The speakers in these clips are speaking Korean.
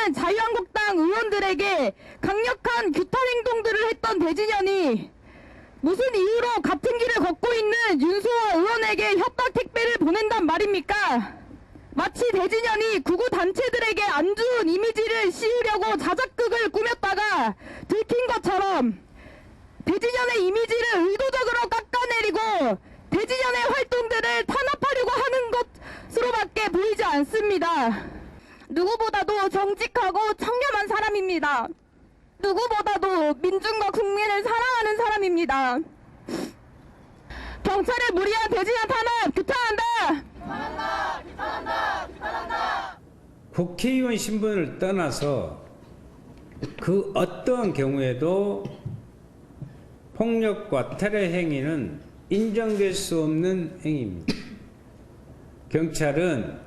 많은 자유한국당 의원들에게 강력한 규탄 행동들을 했던 대진현이 무슨 이유로 같은 길을 걷고 있는 윤소아 의원에게 협박 택배를 보낸단 말입니까? 마치 대진현이 구구 단체들에게 안 좋은 이미지를 씌우려고 자작극을 꾸몄다가 들킨 것처럼 대진현의 이미지를 의도적으로 깎아내리고 대진현의 활동들을 탄압하려고 하는 것으로밖에 보이지 않습니다. 누구보다도 정직하고 청렴한 사람입니다. 누구보다도 민중과 국민을 사랑하는 사람입니다. 경찰의 무리한 대진현 탄압 규탄한다! 규탄한다! 규탄한다! 규탄한다! 국회의원 신분을 떠나서 그 어떠한 경우에도 폭력과 테러 행위는 인정될 수 없는 행위입니다. 경찰은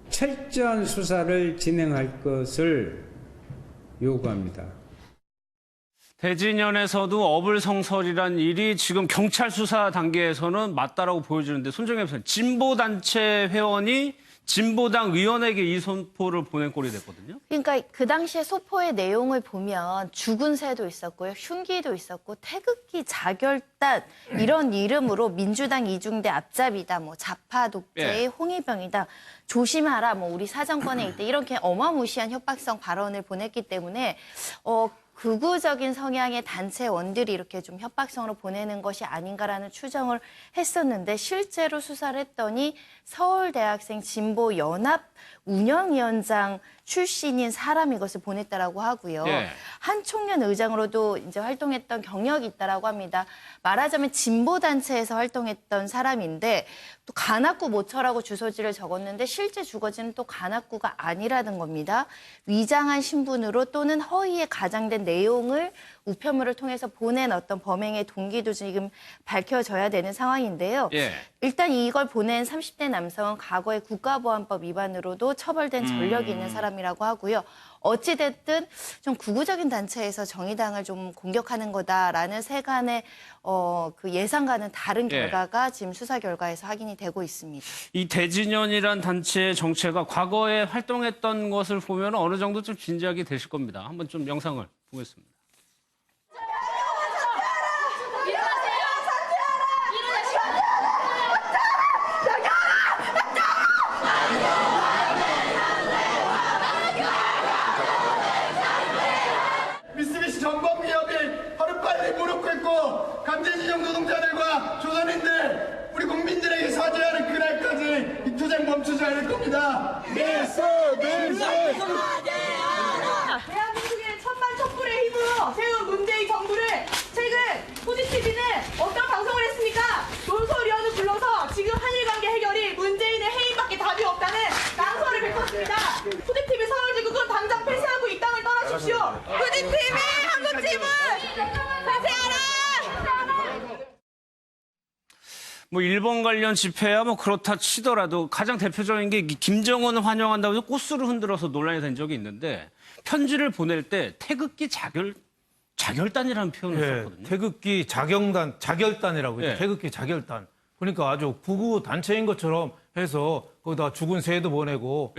철저한 수사를 진행할 것을 요구합니다. 대진현에서도 어불성설이란 일이 지금 경찰 수사 단계에서는 맞다라고 보여지는데 손정혜 변호사님, 진보단체 회원이 진보당 의원에게 이 선포를 보낸 꼴이 됐거든요. 그러니까 그 당시에 소포의 내용을 보면 죽은 새도 있었고요. 흉기도 있었고 태극기 자결단 이런 이름으로 민주당 이중대 앞잡이다. 뭐 좌파 독재의 홍위병이다. 조심하라. 뭐 우리 사정권에 있다. 이렇게 어마무시한 협박성 발언을 보냈기 때문에 극우적인 성향의 단체원들이 이렇게 좀 협박성으로 보내는 것이 아닌가라는 추정을 했었는데 실제로 수사를 했더니 서울대학생 진보연합 운영위원장 출신인 사람이 이것을 보냈다라고 하고요. 네. 한 청년 의장으로도 이제 활동했던 경력이 있다라고 합니다. 말하자면 진보단체에서 활동했던 사람인데 또 관악구 모처라고 주소지를 적었는데 실제 주거지는 또 관악구가 아니라는 겁니다. 위장한 신분으로 또는 허위에 가장된 내용을 우편물을 통해서 보낸 어떤 범행의 동기도 지금 밝혀져야 되는 상황인데요. 예. 일단 이걸 보낸 30대 남성은 과거에 국가보안법 위반으로도 처벌된 전력이 있는 사람이라고 하고요. 어찌됐든 좀 극우적인 단체에서 정의당을 좀 공격하는 거다라는 세간의 그 예상과는 다른 결과가 지금 수사 결과에서 확인이 되고 있습니다. 이 대진현이란 단체의 정체가 과거에 활동했던 것을 보면 어느 정도 좀 진지하게 되실 겁니다. 한번 좀 영상을 보겠습니다. 미쓰비시 전범기업이 하루빨리 무릎 꿇고 강제징용 노동자들과 조선인들 우리 국민들에게 사죄하는 그날까지 이 투쟁 멈추지 않을 겁니다. 미쓰비시 대한민국의 천만 촛불의 힘으로 세운 문재인 정부를 최근 후지TV는 어떤 방송을 했습니까? 논설위원을 불러서 지금 한일 관계 해결이 문재인의 해임밖에 답이 없다는 낭설을 뱉었습니다. 후지TV 서울지국은 당장 폐쇄하고 이 땅을 떠나십시오. 후지TV 한국지문 폐쇄하라! 뭐 일본 관련 집회야 뭐 그렇다 치더라도 가장 대표적인 게 김정은을 환영한다고 해서 꽃술을 흔들어서 논란이 된 적이 있는데 편지를 보낼 때 태극기 자결단이라는 표현을 썼거든요. 태극기 자결단이라고 해요. 태극기 자결단. 그러니까 아주 극우 단체인 것처럼 해서 거기다 죽은 새도 보내고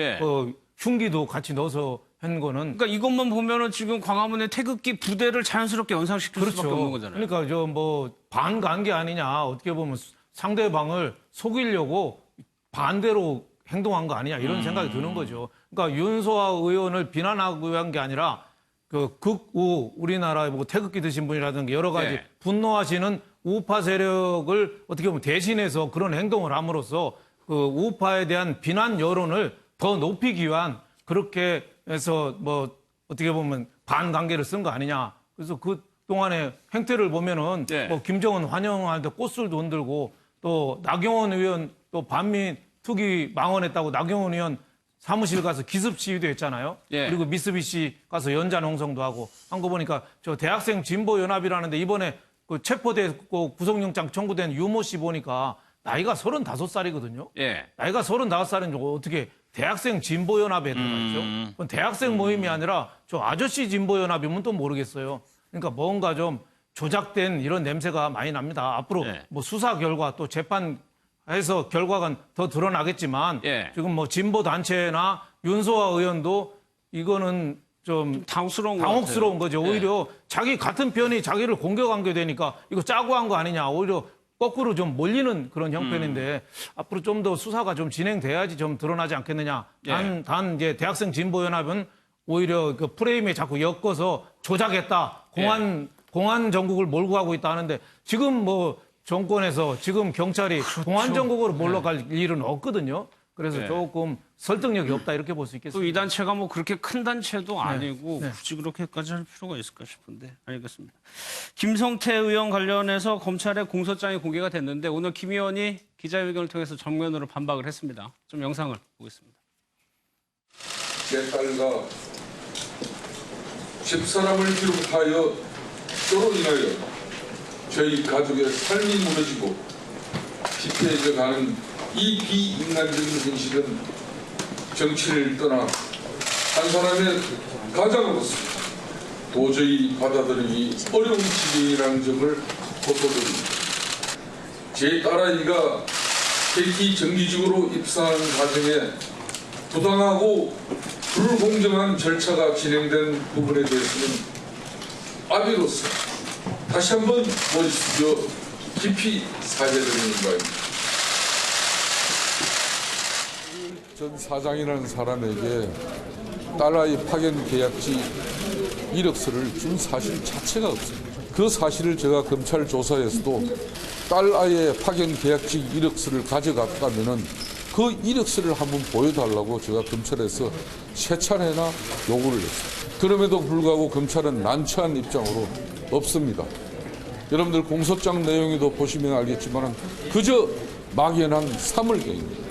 흉기도 같이 넣어서 한 거는. 그러니까 이것만 보면은 지금 광화문의 태극기 부대를 자연스럽게 연상시킬 수밖에 없는 거잖아요. 그러니까 저 뭐 반관계 아니냐, 어떻게 보면 상대방을 속이려고 반대로 행동한 거 아니냐 이런 생각이 드는 거죠. 그러니까 윤소아 의원을 비난하기 위한 게 아니라 그 극우 우리나라 뭐 태극기 드신 분이라든가 여러 가지 분노하시는 우파 세력을 어떻게 보면 대신해서 그런 행동을 함으로써 그 우파에 대한 비난 여론을 더 높이기 위한 그렇게 해서 뭐 어떻게 보면 반관계를 쓴 거 아니냐. 그래서 그 동안의 행태를 보면은 뭐 김정은 환영할 때 꽃술도 흔들고 또 나경원 의원 또 반민 투기 망언했다고 나경원 의원 사무실 가서 기습 시위도 했잖아요. 그리고 미쓰비시 가서 연자 농성도 하고 한 거 보니까 저 대학생 진보연합이라는데 이번에 그 체포됐고 구속영장 청구된 유모 씨 보니까 나이가 35살이거든요. 나이가 35살인데 어떻게 대학생 진보연합에 들어가 있죠? 대학생 모임이 아니라 저 아저씨 진보연합이면 또 모르겠어요. 그러니까 뭔가 좀 조작된 이런 냄새가 많이 납니다. 앞으로 뭐 수사 결과 또 재판해서 결과가 더 드러나겠지만 지금 뭐 진보 단체나 윤소아 의원도 이거는 좀 당혹스러운 것 당혹스러운 같아요. 거죠. 오히려 자기 같은 편이 자기를 공격한 게 되니까 이거 짜고 한 거 아니냐. 오히려 거꾸로 좀 몰리는 그런 형편인데 앞으로 좀 더 수사가 좀 진행돼야지 좀 드러나지 않겠느냐. 단 이제 대학생 진보연합은 오히려 그 프레임에 자꾸 엮어서 조작했다. 공안 정국을 몰고 가고 있다 하는데 지금 뭐 정권에서 지금 경찰이 공안 정국으로 몰러 갈 일은 없거든요. 그래서 네. 조금 설득력이 없다 이렇게 볼 수 또 있겠습니다. 이 단체가 뭐 그렇게 큰 단체도 아니고 네. 굳이 그렇게까지 할 필요가 있을까 싶은데 알겠습니다. 김성태 의원 관련해서 검찰의 공소장이 공개가 됐는데 오늘 김 의원이 기자회견을 통해서 정면으로 반박을 했습니다. 좀 영상을 보겠습니다. 내 딸과 집사람을 비롯하여 저로 인하여 저희 가족의 삶이 무너지고 피폐해져 가는 이 비인간적인 현실은 정치를 떠나 한 사람의 가장으로서 도저히 받아들이기 어려운 지경이라는 점을 짚어드립니다. 제 딸아이가 KT 정기직으로 입사하는 과정에 부당하고 불공정한 절차가 진행된 부분에 대해서는 아비로서 다시 한번 머리 숙여 깊이 사죄드리는 바입니다. 전 사장이라는 사람에게 딸아이 파견 계약지 이력서를 준 사실 자체가 없습니다. 그 사실을 제가 검찰 조사에서도 딸아이의 파견 계약지 이력서를 가져갔다면은 그 이력서를 한번 보여달라고 제가 검찰에서 세 차례나 요구를 했습니다. 그럼에도 불구하고 검찰은 난처한 입장으로 없습니다. 여러분들 공소장 내용에도 보시면 알겠지만 그저 막연한 사물개입니다.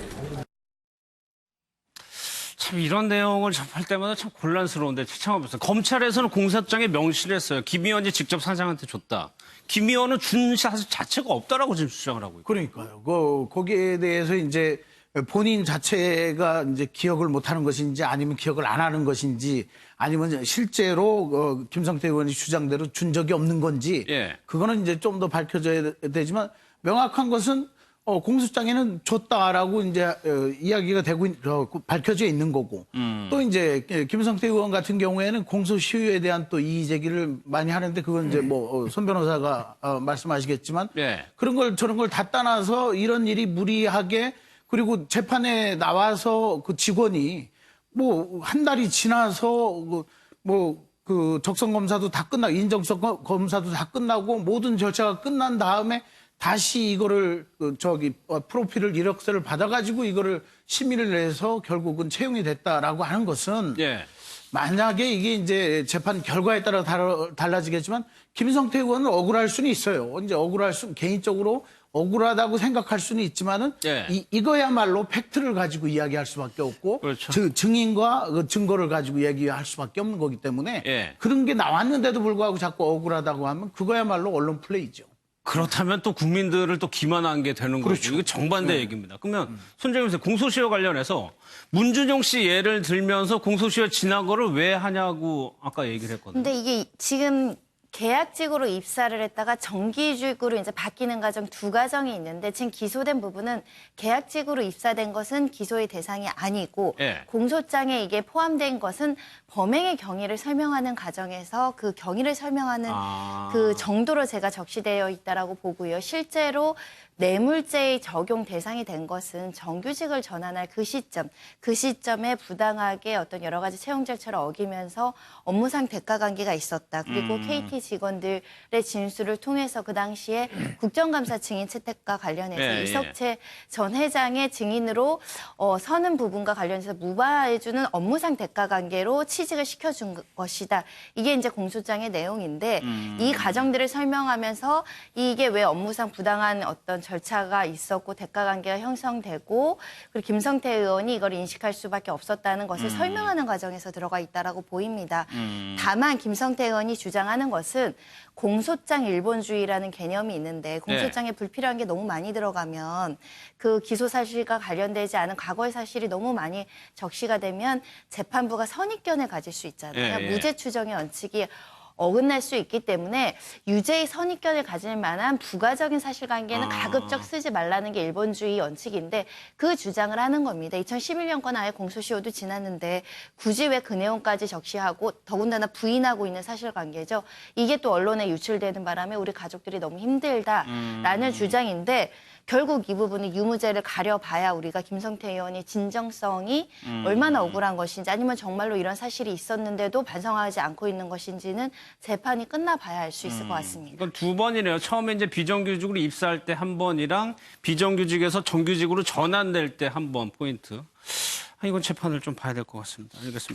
참 이런 내용을 접할 때마다 참 곤란스러운데 최창원 검찰에서는 공소장에 명시를 했어요. 김 의원이 직접 사장한테 줬다. 김 의원은 준 사실 자체가 없다라고 지금 주장을 하고 있고. 그러니까요. 거기에 대해서 이제 본인 자체가 이제 기억을 못하는 것인지 아니면 기억을 안 하는 것인지 아니면 실제로 김성태 의원이 주장대로 준 적이 없는 건지 예. 그거는 이제 좀 더 밝혀져야 되지만 명확한 것은 공소장에는 줬다라고 이제 이야기가 되고 밝혀져 있는 거고 또 이제 김성태 의원 같은 경우에는 공소시효에 대한 또 이의 제기를 많이 하는데 그건 이제 뭐 손 변호사가 말씀하시겠지만 예. 그런 걸 저런 걸 다 떠나서 이런 일이 무리하게 그리고 재판에 나와서 그 직원이 뭐 한 달이 지나서 그 적성 검사도 다 끝나고 인정성 검사도 다 끝나고 모든 절차가 끝난 다음에 다시 이거를 프로필을 이력서를 받아가지고 이거를 심의를 해서 결국은 채용이 됐다라고 하는 것은 예. 만약에 이게 이제 재판 결과에 따라 달라지겠지만 김성태 의원은 억울할 수는 있어요. 이제 개인적으로 억울하다고 생각할 수는 있지만은 예. 이거야말로 팩트를 가지고 이야기할 수밖에 없고 그렇죠. 증인과 그 증거를 가지고 얘기할 수밖에 없는 거기 때문에 예. 그런 게 나왔는데도 불구하고 자꾸 억울하다고 하면 그거야말로 언론 플레이죠. 그렇다면 또 국민들을 또 기만한 게 되는 거죠. 그렇죠. 이거 정반대 얘기입니다. 그러면 손정임 선생 공소시효 관련해서 문준용 씨 예를 들면서 공소시효 지난 거를 왜 하냐고 아까 얘기를 했거든요. 근데 이게 지금 계약직으로 입사를 했다가 정기직으로 이제 바뀌는 과정 두 과정이 있는데 지금 기소된 부분은 계약직으로 입사된 것은 기소의 대상이 아니고 예. 공소장에 이게 포함된 것은 범행의 경위를 설명하는 과정에서 그 경위를 설명하는 그 정도로 제가 적시되어 있다라고 보고요. 실제로 뇌물죄의 적용 대상이 된 것은 정규직을 전환할 그 시점에 부당하게 어떤 여러 가지 채용 절차를 어기면서 업무상 대가 관계가 있었다. 그리고 KT 직원들의 진술을 통해서 그 당시에 국정감사 증인 채택과 관련해서 예, 이석채 전 회장의 증인으로 서는 부분과 관련해서 무마해주는 업무상 대가 관계로 취직을 시켜준 것이다. 이게 이제 공소장의 내용인데 이 과정들을 설명하면서 이게 왜 업무상 부당한 어떤 절차가 있었고 대가 관계가 형성되고 그리고 김성태 의원이 이걸 인식할 수밖에 없었다는 것을 설명하는 과정에서 들어가 있다라고 보입니다. 다만 김성태 의원이 주장하는 것은 공소장 일본주의라는 개념이 있는데 공소장에 불필요한 게 너무 많이 들어가면 그 기소 사실과 관련되지 않은 과거의 사실이 너무 많이 적시가 되면 재판부가 선입견을 가질 수 있잖아요. 예, 예. 무죄 추정의 원칙이 어긋날 수 있기 때문에 유죄의 선입견을 가질 만한 부가적인 사실관계는 가급적 쓰지 말라는 게 일본주의 원칙인데 그 주장을 하는 겁니다. 2011년 건 아예 공소시효도 지났는데 굳이 왜 그 내용까지 적시하고 더군다나 부인하고 있는 사실관계죠. 이게 또 언론에 유출되는 바람에 우리 가족들이 너무 힘들다라는 주장인데 결국 이 부분은 유무죄를 가려봐야 우리가 김성태 의원의 진정성이 얼마나 억울한 것인지 아니면 정말로 이런 사실이 있었는데도 반성하지 않고 있는 것인지는 재판이 끝나봐야 알 수 있을 것 같습니다. 이건 두 번이네요. 처음에 이제 비정규직으로 입사할 때 한 번이랑 비정규직에서 정규직으로 전환될 때 한 번 포인트. 이건 재판을 좀 봐야 될 것 같습니다. 알겠습니다.